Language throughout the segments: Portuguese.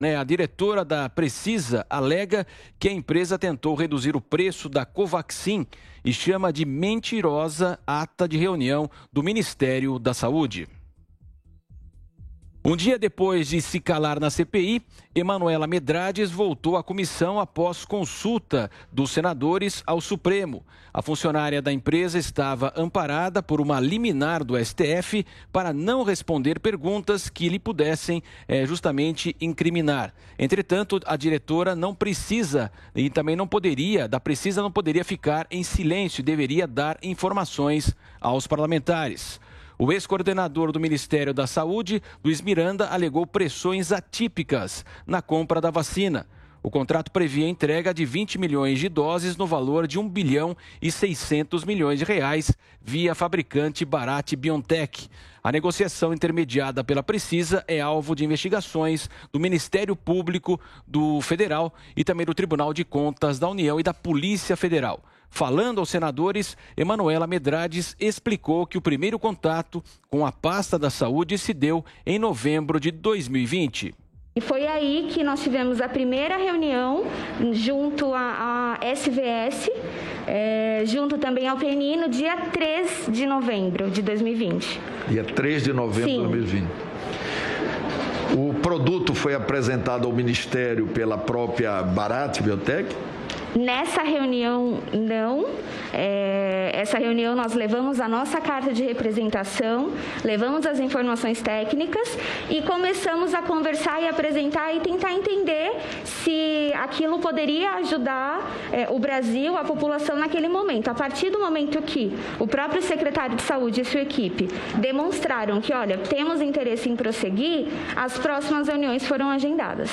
A diretora da Precisa alega que a empresa tentou reduzir o preço da Covaxin e chama de mentirosa ata de reunião do Ministério da Saúde. Um dia depois de se calar na CPI, Emanuela Medrades voltou à comissão após consulta dos senadores ao Supremo. A funcionária da empresa estava amparada por uma liminar do STF para não responder perguntas que lhe pudessem justamente incriminar. Entretanto, a diretora não precisa e também não poderia ficar em silêncio e deveria dar informações aos parlamentares. O ex-coordenador do Ministério da Saúde, Luiz Miranda, alegou pressões atípicas na compra da vacina. O contrato previa a entrega de 20 milhões de doses no valor de 1 bilhão e 600 milhões de reais via fabricante Bharat BioNTech. A negociação intermediada pela Precisa é alvo de investigações do Ministério Público do Federal e também do Tribunal de Contas da União e da Polícia Federal. Falando aos senadores, Emanuela Medrades explicou que o primeiro contato com a pasta da saúde se deu em novembro de 2020. E foi aí que nós tivemos a primeira reunião junto à SVS, junto também ao PNI, no dia 3 de novembro de 2020. Dia 3 de novembro de 2020. O produto foi apresentado ao Ministério pela própria Bharat BioNTech? Nessa reunião, não. Essa reunião nós levamos a nossa carta de representação, levamos as informações técnicas e começamos a conversar e apresentar e tentar entender se aquilo poderia ajudar o Brasil, a população naquele momento. A partir do momento que o próprio secretário de Saúde e sua equipe demonstraram que, olha, temos interesse em prosseguir, as próximas reuniões foram agendadas.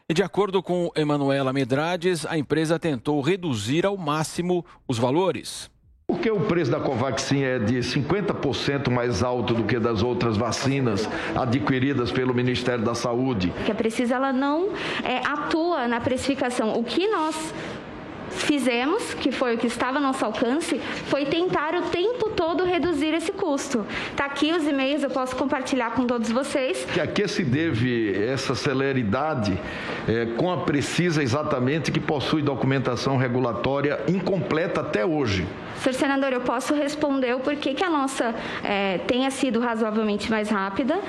E de acordo com Emanuela Medrades, a empresa tentou reduzir ao máximo os valores. Por que o preço da Covaxin é de 50% mais alto do que das outras vacinas adquiridas pelo Ministério da Saúde? Que a Precisa ela não atua na precificação. O que nós fizemos, que foi o que estava ao nosso alcance, foi tentar o tempo todo reduzir esse custo. Está aqui os e-mails, eu posso compartilhar com todos vocês. A que se deve essa celeridade com a Precisa exatamente, que possui documentação regulatória incompleta até hoje? Senhor senador, eu posso responder o porquê que a nossa tenha sido razoavelmente mais rápida,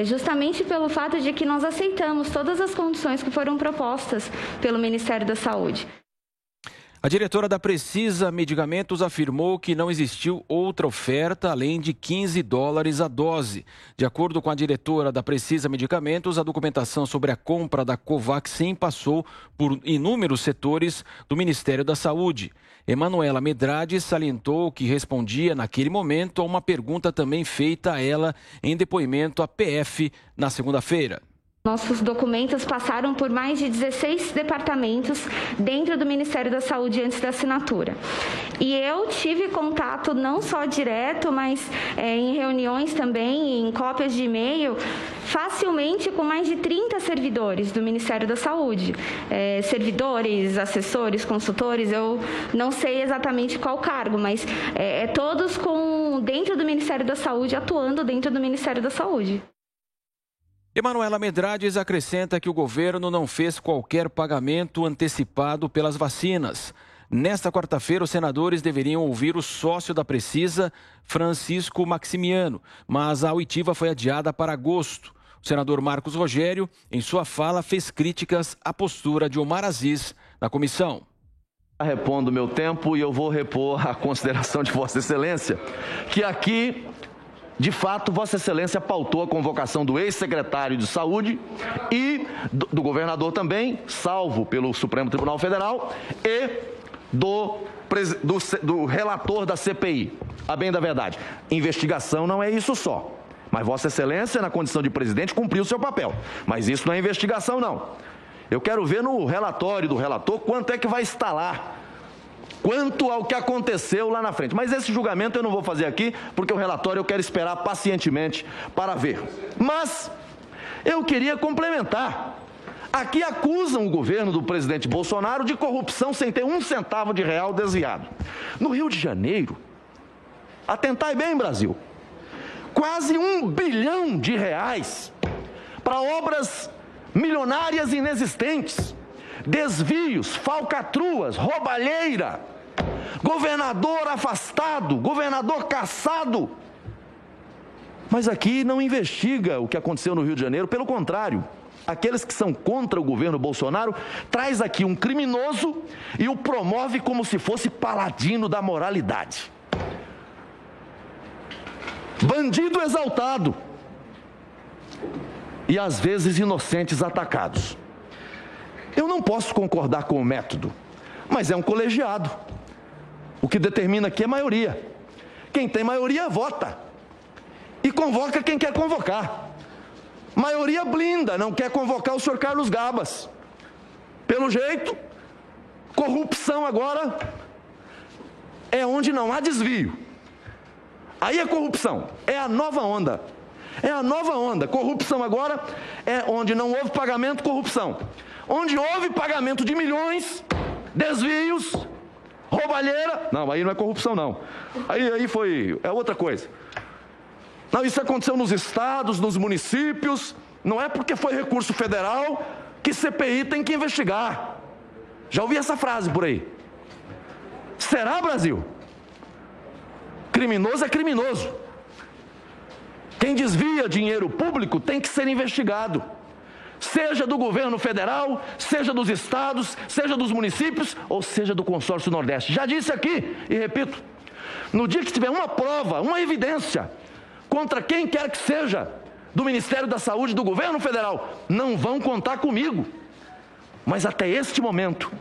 justamente pelo fato de que nós aceitamos todas as condições que foram propostas pelo Ministério da Saúde. A diretora da Precisa Medicamentos afirmou que não existiu outra oferta além de $15 a dose. De acordo com a diretora da Precisa Medicamentos, a documentação sobre a compra da Covaxin passou por inúmeros setores do Ministério da Saúde. Emanuela Medrades salientou que respondia naquele momento a uma pergunta também feita a ela em depoimento à PF na segunda-feira. Nossos documentos passaram por mais de 16 departamentos dentro do Ministério da Saúde antes da assinatura. E eu tive contato não só direto, mas em reuniões também, em cópias de e-mail, facilmente com mais de 30 servidores do Ministério da Saúde. Servidores, assessores, consultores, eu não sei exatamente qual cargo, mas todos dentro do Ministério da Saúde, atuando dentro do Ministério da Saúde. Emanuela Medrades acrescenta que o governo não fez qualquer pagamento antecipado pelas vacinas. Nesta quarta-feira, os senadores deveriam ouvir o sócio da Precisa, Francisco Maximiano, mas a oitiva foi adiada para agosto. O senador Marcos Rogério, em sua fala, fez críticas à postura de Omar Aziz na comissão. Repondo meu tempo e eu vou repor a consideração de Vossa Excelência, que aqui, de fato, Vossa Excelência pautou a convocação do ex-secretário de Saúde e do governador também, salvo pelo Supremo Tribunal Federal, e do relator da CPI. A bem da verdade, investigação não é isso só. Mas Vossa Excelência, na condição de presidente, cumpriu o seu papel. Mas isso não é investigação, não. Eu quero ver no relatório do relator quanto é que vai estar lá, quanto ao que aconteceu lá na frente. Mas esse julgamento eu não vou fazer aqui, porque o relatório eu quero esperar pacientemente para ver. Mas eu queria complementar. Aqui acusam o governo do presidente Bolsonaro de corrupção sem ter um centavo de real desviado. No Rio de Janeiro, atentai bem, Brasil, quase R$1 bilhão para obras milionárias inexistentes, desvios, falcatruas, roubalheira, governador afastado, governador cassado. Mas aqui não investiga o que aconteceu no Rio de Janeiro, pelo contrário, aqueles que são contra o governo Bolsonaro traz aqui um criminoso e o promove como se fosse paladino da moralidade. Bandido exaltado e às vezes inocentes atacados. Eu não posso concordar com o método, mas é um colegiado. O que determina aqui é maioria. Quem tem maioria vota e convoca quem quer convocar. Maioria blinda, não quer convocar o senhor Carlos Gabas. Pelo jeito, corrupção agora é onde não há desvio. Aí é corrupção, é a nova onda. É a nova onda. Corrupção agora é onde não houve pagamento, corrupção. Onde houve pagamento de milhões, desvios, roubalheira. Não, aí não é corrupção, não. É outra coisa. Não, isso aconteceu nos estados, nos municípios. Não é porque foi recurso federal que CPI tem que investigar. Já ouvi essa frase por aí. Será, Brasil? Criminoso é criminoso. Quem desvia dinheiro público tem que ser investigado. Seja do governo federal, seja dos estados, seja dos municípios, ou seja do consórcio Nordeste. Já disse aqui, e repito, no dia que tiver uma prova, uma evidência, contra quem quer que seja, do Ministério da Saúde, do governo federal, não vão contar comigo. Mas até este momento,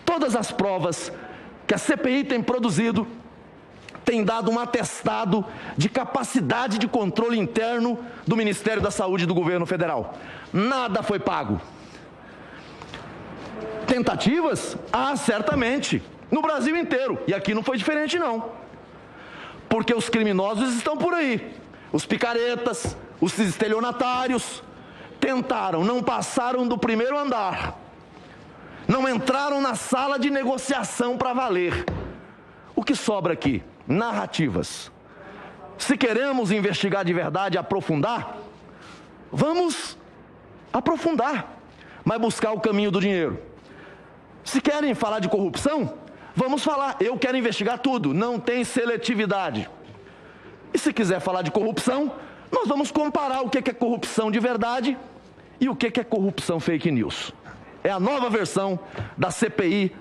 todas as provas que a CPI tem produzido, tem dado um atestado de capacidade de controle interno do Ministério da Saúde e do governo federal. Nada foi pago. Tentativas? Ah, certamente. No Brasil inteiro. E aqui não foi diferente, não. Porque os criminosos estão por aí. Os picaretas, os estelionatários, tentaram, não passaram do primeiro andar. Não entraram na sala de negociação para valer. O que sobra aqui? Narrativas. Se queremos investigar de verdade, aprofundar, vamos aprofundar, mas buscar o caminho do dinheiro. Se querem falar de corrupção, vamos falar. Eu quero investigar tudo, não tem seletividade. E se quiser falar de corrupção, nós vamos comparar o que é corrupção de verdade e o que é corrupção fake news. É a nova versão da CPI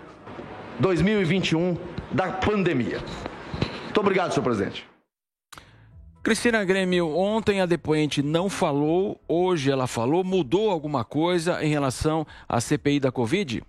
2021 da pandemia. Muito obrigado, senhor presidente. Cristina Grêmio, ontem a depoente não falou, hoje ela falou, mudou alguma coisa em relação à CPI da Covid?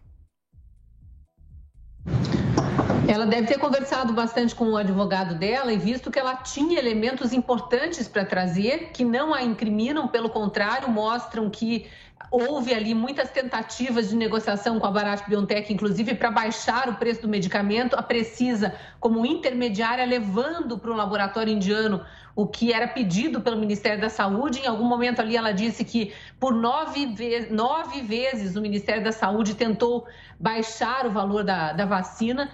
Ela deve ter conversado bastante com o advogado dela e visto que ela tinha elementos importantes para trazer, que não a incriminam, pelo contrário, mostram que houve ali muitas tentativas de negociação com a Bharat-BioNTech, inclusive para baixar o preço do medicamento, a Precisa como intermediária, levando para o laboratório indiano o que era pedido pelo Ministério da Saúde. Em algum momento ali ela disse que por 9 vezes o Ministério da Saúde tentou baixar o valor da vacina.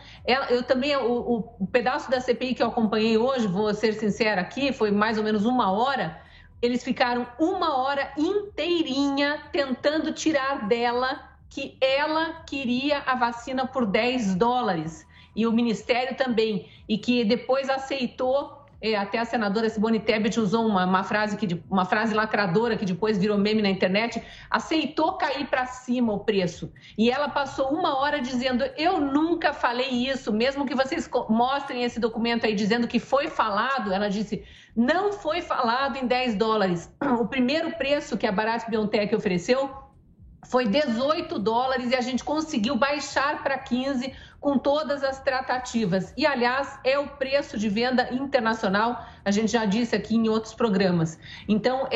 Eu também, o pedaço da CPI que eu acompanhei hoje, vou ser sincera aqui, foi mais ou menos 1 hora. Eles ficaram 1 hora inteirinha tentando tirar dela que ela queria a vacina por $10 e o Ministério também, e que depois aceitou. Até a senadora Simone Tebet usou uma frase lacradora que depois virou meme na internet, aceitou cair para cima o preço. E ela passou 1 hora dizendo, eu nunca falei isso, mesmo que vocês mostrem esse documento aí dizendo que foi falado, ela disse, não foi falado em $10. O primeiro preço que a Bharat-BioNTech ofereceu foi $18 e a gente conseguiu baixar para 15 com todas as tratativas. E, aliás, é o preço de venda internacional, a gente já disse aqui em outros programas. Então,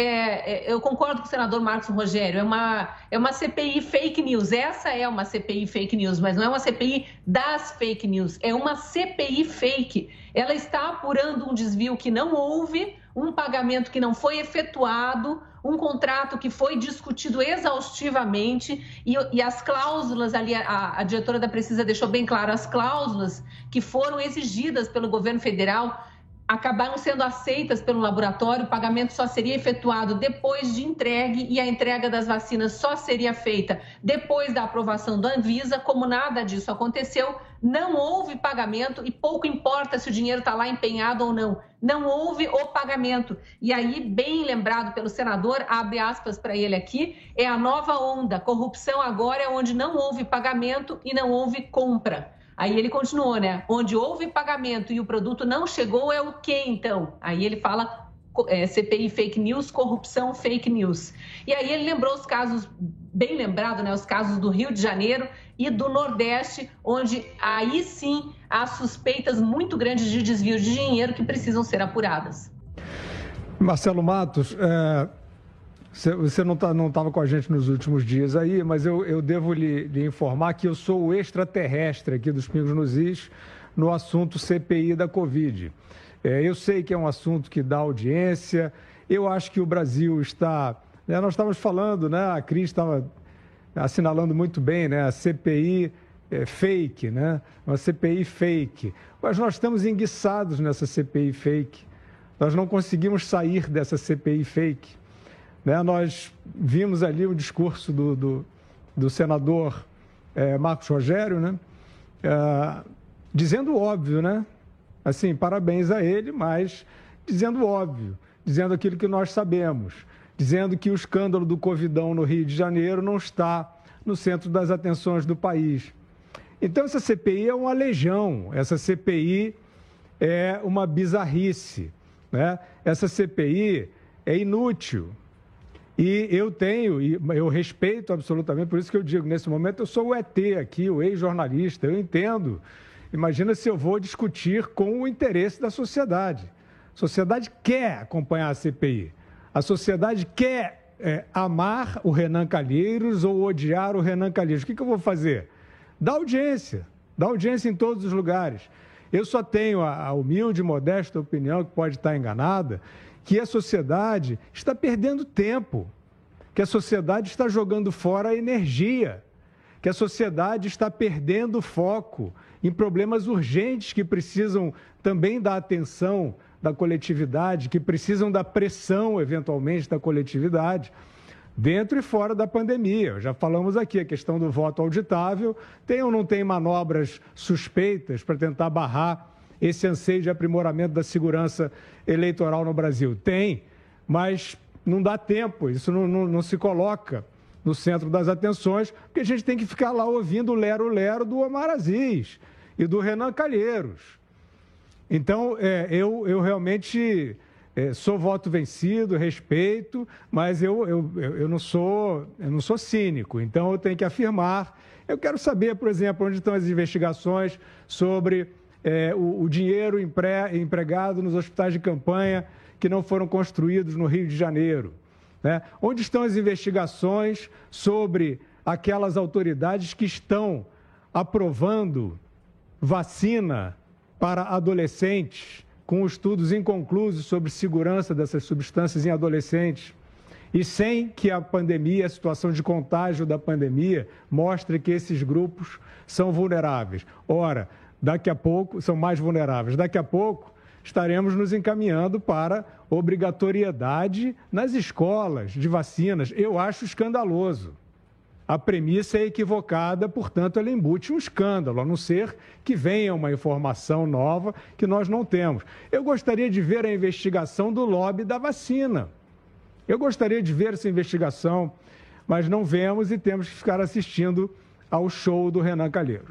eu concordo com o senador Marcos Rogério, é uma CPI fake news. Essa é uma CPI fake news, mas não é uma CPI das fake news, é uma CPI fake. Ela está apurando um desvio que não houve, um pagamento que não foi efetuado, um contrato que foi discutido exaustivamente e as cláusulas ali, a diretora da Precisa deixou bem claro, as cláusulas que foram exigidas pelo governo federal acabaram sendo aceitas pelo laboratório, o pagamento só seria efetuado depois de entregue e a entrega das vacinas só seria feita depois da aprovação da Anvisa. Como nada disso aconteceu, não houve pagamento e pouco importa se o dinheiro está lá empenhado ou não. Não houve o pagamento. E aí, bem lembrado pelo senador, abre aspas para ele aqui, é a nova onda. Corrupção agora é onde não houve pagamento e não houve compra. Aí ele continuou, né? Onde houve pagamento e o produto não chegou é o quê, então? Aí ele fala CPI fake news, corrupção fake news. E aí ele lembrou os casos, bem lembrado, né? Os casos do Rio de Janeiro e do Nordeste, onde aí sim há suspeitas muito grandes de desvio de dinheiro que precisam ser apuradas. Marcelo Matos, você não estava com a gente nos últimos dias aí, mas eu devo lhe informar que eu sou o extraterrestre aqui dos Pingos nos Is no assunto CPI da Covid. Eu sei que é um assunto que dá audiência, eu acho que o Brasil está... nós estávamos falando, né? A Cris estava assinalando muito bem, né? A CPI fake, né? Uma CPI fake. Mas nós estamos enguiçados nessa CPI fake. Nós não conseguimos sair dessa CPI fake. Nós vimos ali o discurso do senador Marcos Rogério, né? Dizendo óbvio, né? Assim, parabéns a ele, mas dizendo óbvio, dizendo aquilo que nós sabemos, dizendo que o escândalo do Covidão no Rio de Janeiro não está no centro das atenções do país. Então, essa CPI é uma legião, essa CPI é uma bizarrice, né? Essa CPI é inútil. E eu respeito absolutamente, por isso que eu digo, nesse momento eu sou o ET aqui, o ex-jornalista, eu entendo. Imagina se eu vou discutir com o interesse da sociedade. A sociedade quer acompanhar a CPI. A sociedade quer amar o Renan Calheiros ou odiar o Renan Calheiros. O que eu vou fazer? Dá audiência em todos os lugares. Eu só tenho a humilde e modesta opinião, que pode estar enganada, que a sociedade está perdendo tempo, que a sociedade está jogando fora a energia, que a sociedade está perdendo foco em problemas urgentes que precisam também da atenção da coletividade, que precisam da pressão, eventualmente, da coletividade, dentro e fora da pandemia. Já falamos aqui a questão do voto auditável, tem ou não tem manobras suspeitas para tentar barrar esse anseio de aprimoramento da segurança eleitoral no Brasil? Tem, mas não dá tempo, isso não se coloca no centro das atenções, porque a gente tem que ficar lá ouvindo o lero-lero do Omar Aziz e do Renan Calheiros. Então, eu realmente sou voto vencido, respeito, mas eu não sou cínico, então eu tenho que afirmar. Eu quero saber, por exemplo, onde estão as investigações sobre o dinheiro empregado nos hospitais de campanha que não foram construídos no Rio de Janeiro, né? Onde estão as investigações sobre aquelas autoridades que estão aprovando vacina para adolescentes com estudos inconclusos sobre segurança dessas substâncias em adolescentes e sem que a pandemia, a situação de contágio da pandemia, mostre que esses grupos são vulneráveis? Ora, daqui a pouco, são mais vulneráveis. Daqui a pouco, estaremos nos encaminhando para obrigatoriedade nas escolas de vacinas. Eu acho escandaloso. A premissa é equivocada, portanto, ela embute um escândalo, a não ser que venha uma informação nova que nós não temos. Eu gostaria de ver a investigação do lobby da vacina. Eu gostaria de ver essa investigação, mas não vemos e temos que ficar assistindo ao show do Renan Calheiros.